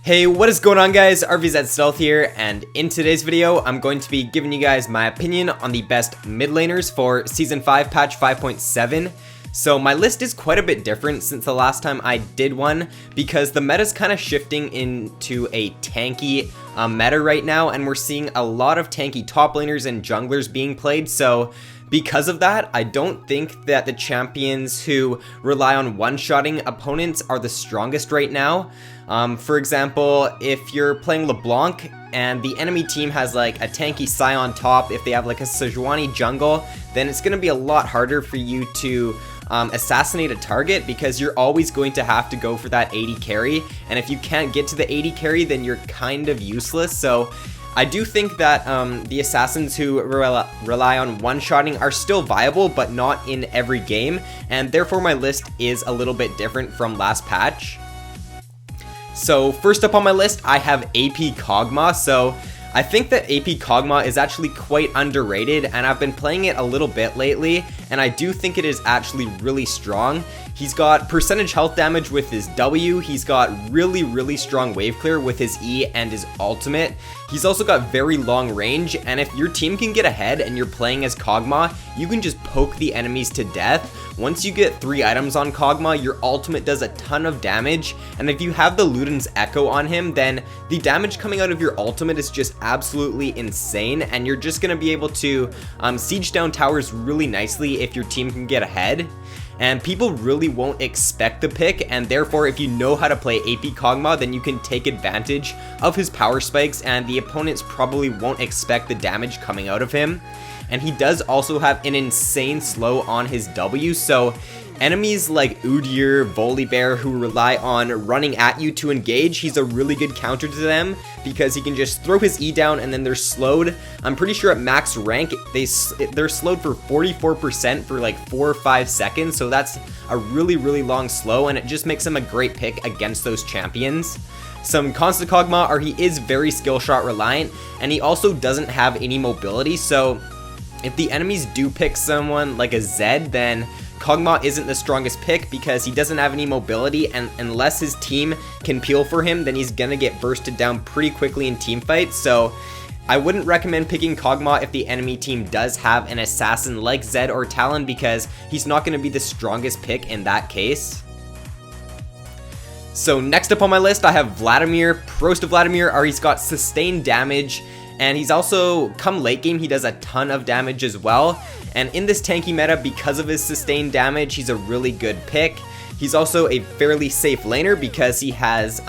Hey, what is going on guys? RvzStealth here, and in today's video, I'm going to be giving you guys my opinion on the best mid laners for Season 5 patch 5.7. So my list is quite a bit different since the last time I did one, because the meta is kind of shifting into a tanky meta right now, and we're seeing a lot of tanky top laners and junglers being played, so because of that, I don't think that the champions who rely on one-shotting opponents are the strongest right now. For example, if you're playing LeBlanc and the enemy team has like a tanky Psy on top, if they have like a Sejuani jungle, then it's going to be a lot harder for you to assassinate a target, because you're always going to have to go for that 80 carry, and if you can't get to the 80 carry, then you're kind of useless. So I do think that the assassins who rely on one-shotting are still viable, but not in every game, and therefore my list is a little bit different from last patch. So first up on my list, I have AP Kogmaw. So I think that AP Kogmaw is actually quite underrated, and I've been playing it a little bit lately, and I do think it is actually really strong. He's got percentage health damage with his W, he's got really strong wave clear with his E and his ultimate. He's also got very long range, and if your team can get ahead and you're playing as Kogmaw, you can just poke the enemies to death. Once you get 3 items on Kogmaw, your ultimate does a ton of damage, and if you have the Luden's Echo on him, then the damage coming out of your ultimate is just absolutely insane, and you're just going to be able to siege down towers really nicely if your team can get ahead. And people really won't expect the pick, and therefore if you know how to play AP Kogmaw, then you can take advantage of his power spikes, and the opponents probably won't expect the damage coming out of him. And he does also have an insane slow on his W, so enemies like Udyr, Volibear, who rely on running at you to engage, he's a really good counter to them, because he can just throw his E down and then they're slowed. I'm pretty sure at max rank, they're slowed for 44% for like 4 or 5 seconds, so that's a really long slow, and it just makes him a great pick against those champions. Some cons to Kogmaw are he is very skill shot reliant, and he also doesn't have any mobility, so if the enemies do pick someone like a Zed, then Kogmaw isn't the strongest pick because he doesn't have any mobility, and unless his team can peel for him, then he's gonna get bursted down pretty quickly in teamfights. So I wouldn't recommend picking Kogmaw if the enemy team does have an assassin like Zed or Talon, because he's not gonna be the strongest pick in that case. So next up on my list, I have Vladimir. Pros to Vladimir are he's got sustained damage, and he's also, come late game, he does a ton of damage as well. And in this tanky meta, because of his sustained damage, he's a really good pick. He's also a fairly safe laner because he has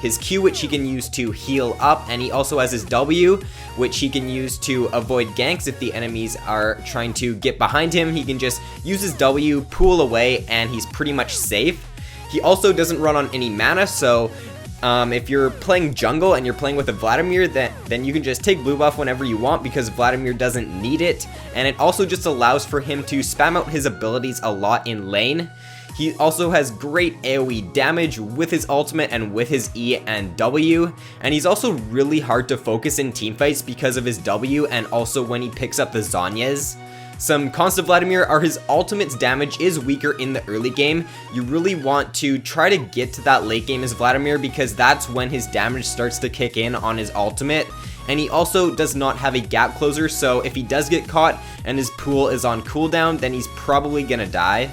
his Q, which he can use to heal up, and he also has his W, which he can use to avoid ganks. If the enemies are trying to get behind him, he can just use his W, pull away, and he's pretty much safe. He also doesn't run on any mana, so if you're playing jungle and you're playing with a Vladimir, then you can just take blue buff whenever you want, because Vladimir doesn't need it, and it also just allows for him to spam out his abilities a lot in lane. He also has great AoE damage with his ultimate and with his E and W, and he's also really hard to focus in teamfights because of his W, and also when he picks up the Zhonya's. Some cons to Vladimir are his ultimate's damage is weaker in the early game. You really want to try to get to that late game as Vladimir, because that's when his damage starts to kick in on his ultimate. And he also does not have a gap closer, so if he does get caught and his pool is on cooldown, then he's probably gonna die.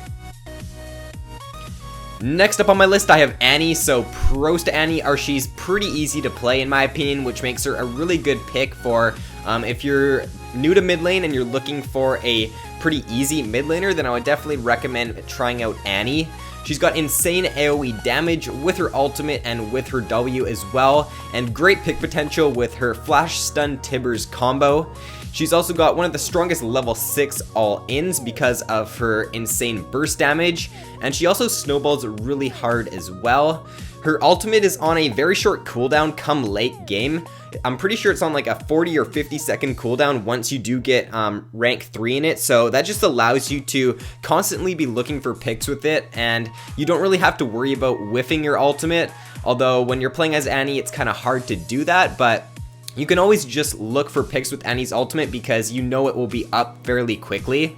Next up on my list, I have Annie. So pros to Annie are she's pretty easy to play in my opinion, which makes her a really good pick for if you're new to mid lane and you're looking for a pretty easy mid laner, then I would definitely recommend trying out Annie. She's got insane AoE damage with her ultimate and with her W as well, and great pick potential with her Flash Stun Tibbers combo. She's also got one of the strongest level 6 all-ins because of her insane burst damage, and she also snowballs really hard as well. Her ultimate is on a very short cooldown come late game. I'm pretty sure it's on like a 40 or 50 second cooldown once you do get rank 3 in it, so that just allows you to constantly be looking for picks with it, and you don't really have to worry about whiffing your ultimate, although when you're playing as Annie it's kind of hard to do that, but you can always just look for picks with Annie's ultimate because you know it will be up fairly quickly.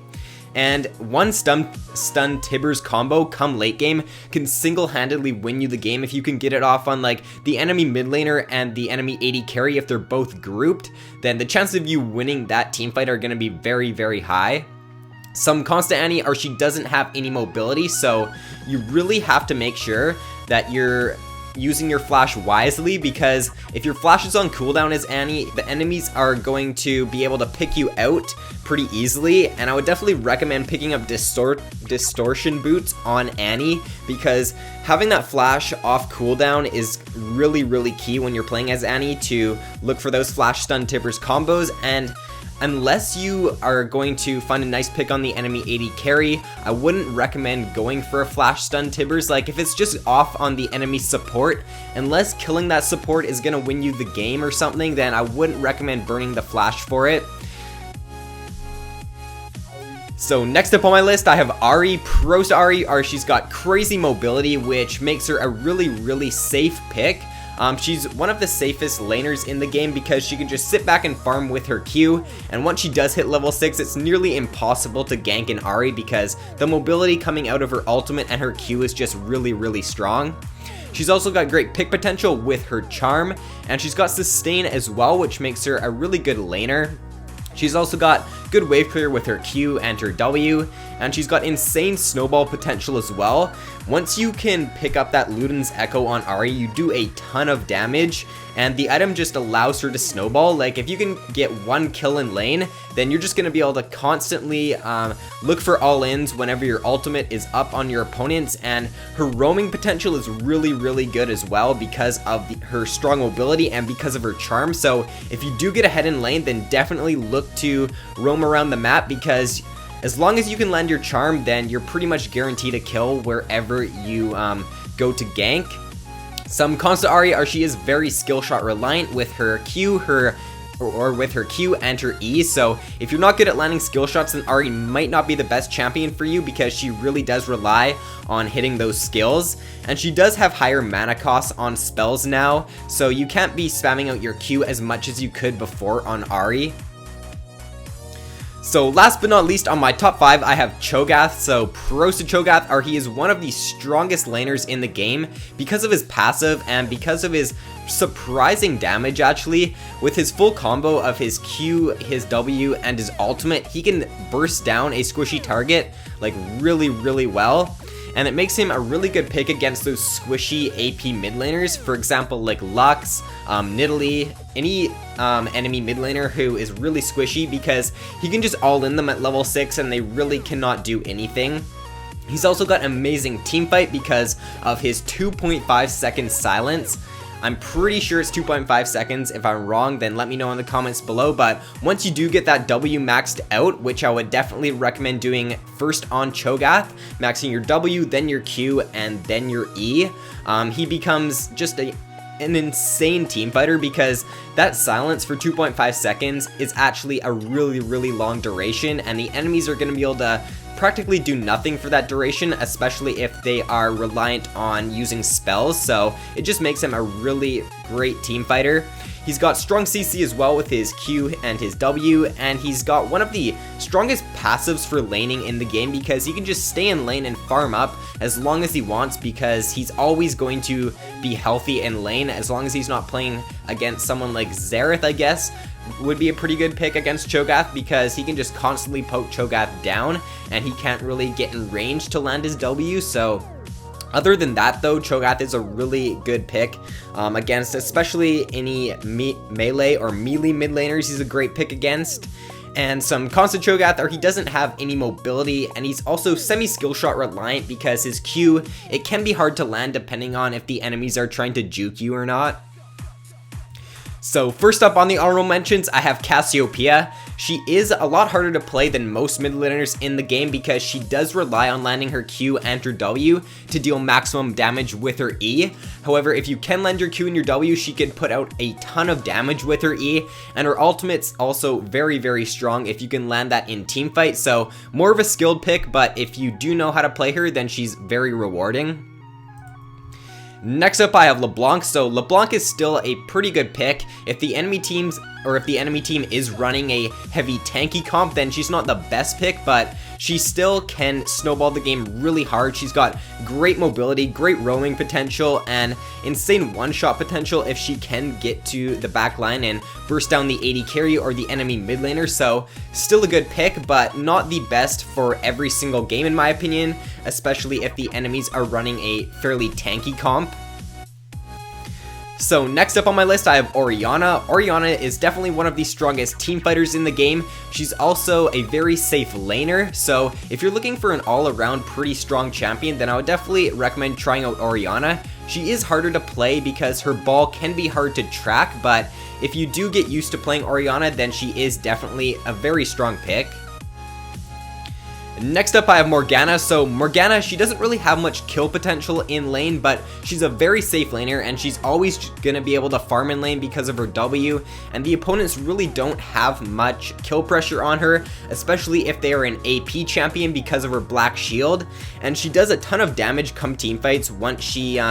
and one stun Tibbers combo come late game can single-handedly win you the game if you can get it off on like the enemy mid laner and the enemy AD carry. If they're both grouped, then the chances of you winning that team fight are going to be very, very high. Some cons to Annie are she doesn't have any mobility, so you really have to make sure that you're using your flash wisely, because if your flash is on cooldown as Annie, the enemies are going to be able to pick you out pretty easily, and I would definitely recommend picking up distortion boots on Annie, because having that flash off cooldown is really, really key when you're playing as Annie to look for those flash stun Tibbers combos. And unless you are going to find a nice pick on the enemy AD carry, I wouldn't recommend going for a flash stun Tibbers. Like if it's just off on the enemy support, unless killing that support is going to win you the game or something, then I wouldn't recommend burning the flash for it. So next up on my list, I have Ahri. Pros to Ahri, she's got crazy mobility, which makes her a really, really safe pick. She's one of the safest laners in the game because she can just sit back and farm with her Q, and once she does hit level 6, it's nearly impossible to gank an Ahri because the mobility coming out of her ultimate and her Q is just really, really strong. She's also got great pick potential with her charm, and she's got sustain as well, which makes her a really good laner. She's also got good wave clear with her Q and her W, and she's got insane snowball potential as well. Once you can pick up that Luden's Echo on Ahri, you do a ton of damage, and the item just allows her to snowball. Like if you can get one kill in lane, then you're just going to be able to constantly look for all-ins whenever your ultimate is up on your opponents, and her roaming potential is really, really good as well because of her strong mobility and because of her charm. So if you do get ahead in lane, then definitely look to roam around the map, because as long as you can land your charm, then you're pretty much guaranteed a kill wherever you go to gank. Some cons to Ahri are she is very skill shot reliant with her Q, with her Q and her E. So if you're not good at landing skill shots, then Ahri might not be the best champion for you because she really does rely on hitting those skills. And she does have higher mana costs on spells now, so you can't be spamming out your Q as much as you could before on Ahri. So last but not least on my top 5, I have Chogath. So pros to Chogath are he is one of the strongest laners in the game because of his passive and because of his surprising damage actually. With his full combo of his Q, his W, and his ultimate, he can burst down a squishy target like really, really well. And it makes him a really good pick against those squishy AP mid laners. For example, like Lux, Nidalee, any enemy mid laner who is really squishy, because he can just all in them at level 6 and they really cannot do anything. He's also got amazing teamfight because of his 2.5 second silence. I'm pretty sure it's 2.5 seconds. If I'm wrong, then let me know in the comments below. But once you do get that W maxed out, which I would definitely recommend doing first on Chogath, maxing your W, then your Q, and then your E, he becomes just an insane team fighter, because that silence for 2.5 seconds is actually a really, really long duration, and the enemies are going to be able to practically do nothing for that duration, especially if they are reliant on using spells. So it just makes him a really great team fighter. He's got strong CC as well with his Q and his W, and he's got one of the strongest passives for laning in the game, because he can just stay in lane and farm up as long as he wants, because he's always going to be healthy in lane as long as he's not playing against someone like Xerath, I guess would be a pretty good pick against Chogath, because he can just constantly poke Chogath down and he can't really get in range to land his W. So other than that though, Chogath is a really good pick against especially any melee or melee mid laners. He's a great pick against. And some cons to Chogath are he doesn't have any mobility, and he's also semi-skill shot reliant because his Q, it can be hard to land depending on if the enemies are trying to juke you or not. So first up on the honorable mentions, I have Cassiopeia. She is a lot harder to play than most mid laners in the game because she does rely on landing her Q and her W to deal maximum damage with her E. However, if you can land your Q and your W, she can put out a ton of damage with her E, and her ultimate's also very, very strong if you can land that in teamfight. So more of a skilled pick, but if you do know how to play her, then she's very rewarding. Next up, I have LeBlanc. So LeBlanc is still a pretty good pick if the enemy teams or if the enemy team is running a heavy tanky comp, then she's not the best pick, but she still can snowball the game really hard. She's got great mobility, great roaming potential, and insane one-shot potential if she can get to the back line and burst down the AD carry or the enemy mid laner. So still a good pick, but not the best for every single game in my opinion, especially if the enemies are running a fairly tanky comp. So next up on my list, I have Orianna. Orianna is definitely one of the strongest team fighters in the game. She's also a very safe laner, so if you're looking for an all-around pretty strong champion, then I would definitely recommend trying out Orianna. She is harder to play because her ball can be hard to track, but if you do get used to playing Orianna, then she is definitely a very strong pick. Next up I have Morgana. So Morgana, she doesn't really have much kill potential in lane, but she's a very safe laner and she's always going to be able to farm in lane because of her W, and the opponents really don't have much kill pressure on her, especially if they are an AP champion because of her black shield, and she does a ton of damage come team fights once she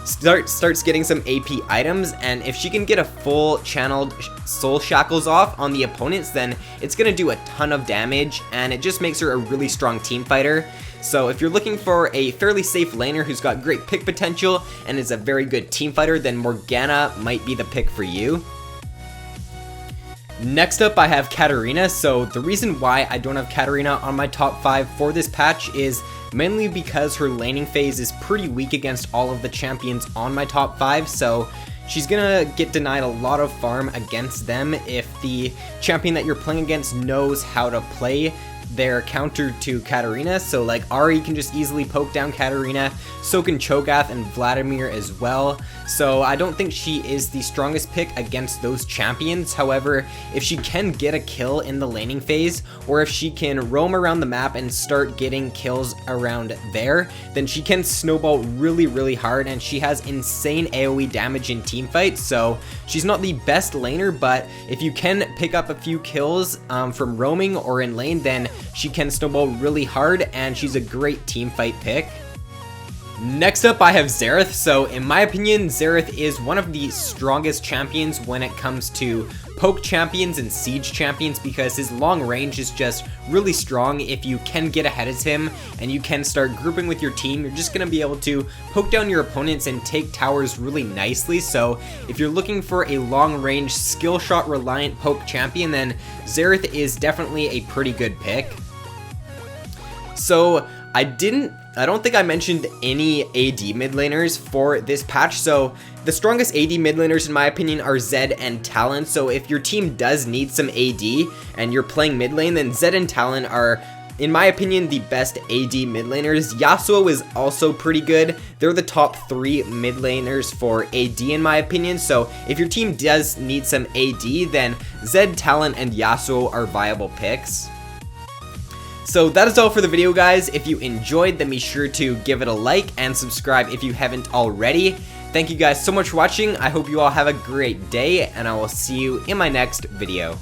starts getting some AP items, and if she can get a full channeled soul shackles off on the opponents, then it's gonna do a ton of damage, and it just makes her a really strong team fighter. So if you're looking for a fairly safe laner who's got great pick potential and is a very good team fighter, then Morgana might be the pick for you. Next up I have Katarina. So the reason why I don't have Katarina on my top 5 for this patch is mainly because her laning phase is pretty weak against all of the champions on my top 5, so she's gonna get denied a lot of farm against them if the champion that you're playing against knows how to play their counter to Katarina. So like Ahri can just easily poke down Katarina, so can Chogath and Vladimir as well. So I don't think she is the strongest pick against those champions. However, if she can get a kill in the laning phase, or if she can roam around the map and start getting kills around there, then she can snowball really hard, and she has insane AoE damage in teamfights. So she's not the best laner, but if you can pick up a few kills from roaming or in lane, then she can snowball really hard, and she's a great teamfight pick. Next up I have Xerath. So in my opinion, Xerath is one of the strongest champions when it comes to poke champions and siege champions, because his long range is just really strong. If you can get ahead of him and you can start grouping with your team, you're just going to be able to poke down your opponents and take towers really nicely. So if you're looking for a long range skill shot reliant poke champion, then Xerath is definitely a pretty good pick. So I don't think I mentioned any AD mid laners for this patch. So the strongest AD mid laners in my opinion are Zed and Talon. So if your team does need some AD and you're playing mid lane, then Zed and Talon are, in my opinion, the best AD mid laners. Yasuo is also pretty good. They're the top 3 mid laners for AD in my opinion. So if your team does need some AD, then Zed, Talon, and Yasuo are viable picks. So that is all for the video, guys. If you enjoyed, then be sure to give it a like and subscribe if you haven't already. Thank you guys so much for watching. I hope you all have a great day, and I will see you in my next video.